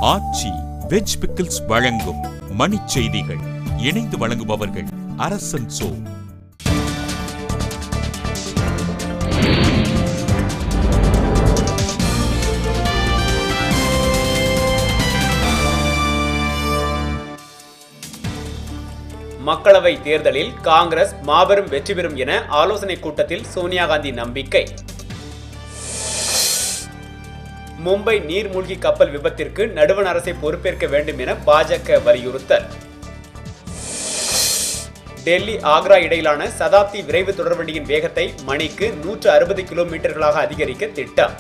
ஆச்சி veg pickles வழங்கும் மணிச் செய்திகள். இணைந்து வழங்குபவர்கள் அரசன் சோ. மக்களவை தேர்தலில் காங்கிரஸ் மாபெரும் வெற்றி பெறும் என ஆலோசனை கூட்டத்தில் சோனியா காந்தி நம்பிக்கை. மும்பை நீர்மூழ்கி கப்பல் விபத்திற்கு நடுவண் அரசை பொறுப்பேற்க வேண்டும் என பாஜக வலியுறுத்தல். டெல்லி ஆக்ரா இடையிலான சதாப்தி விரைவு தொடர்வண்டியின் வேகத்தை மணிக்கு 160 கிலோமீட்டர்களாக அதிகரிக்க திட்டம்.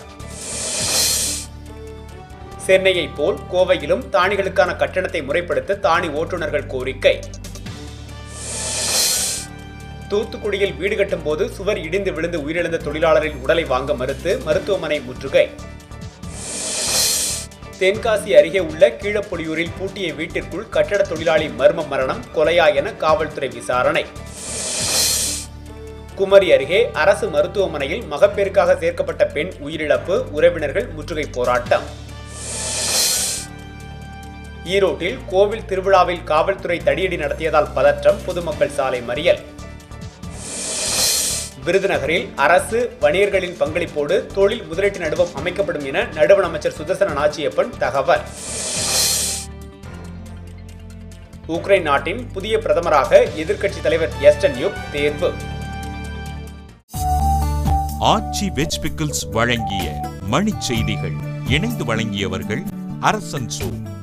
சென்னையை போல் கோவையிலும் தானிகளுக்கான கட்டணத்தை முறைப்படுத்த தானி ஓட்டுநர்கள் கோரிக்கை. தூத்துக்குடியில் வீடு கட்டும் போது சுவர் இடிந்து விழுந்து உயிரிழந்த தொழிலாளரின் உடலை வாங்க மறுத்து மருத்துவமனை முற்றுகை. தென்காசி அருகே உள்ள கீழப்பொலியூரில் பூட்டிய வீட்டிற்குள் கட்டட தொழிலாளி மர்ம மரணம், கொலையா என காவல்துறை விசாரணை. குமரி அருகே அரசு மருத்துவமனையில் மகப்பேறுக்காக சேர்க்கப்பட்ட பெண் உயிரிழப்பு, உறவினர்கள் முற்றுகை போராட்டம். ஈரோட்டில் கோவில் திருவிழாவில் காவல்துறை தடியடி நடத்தியதால் பதற்றம், பொதுமக்கள் சாலை மறியல். விருதுநகரில் அரசு வணிகர்களின் பங்களிப்போடு தொழில் முதலீட்டு நடுவம் அமைக்கப்படும் என நடுவண் அமைச்சர் சுதர்சன நாச்சியப்பன் தகவல். உக்ரைன் நாட்டின் புதிய பிரதமராக எதிர்க்கட்சி தலைவர் எஸ்டன்யூக் தேர்வு. ஆச்சி வெஜ் பிக்கிள்ஸ் வழங்கிய மணிச் செய்திகள். இணைந்து வழங்கியவர்கள் அரசன் சோ.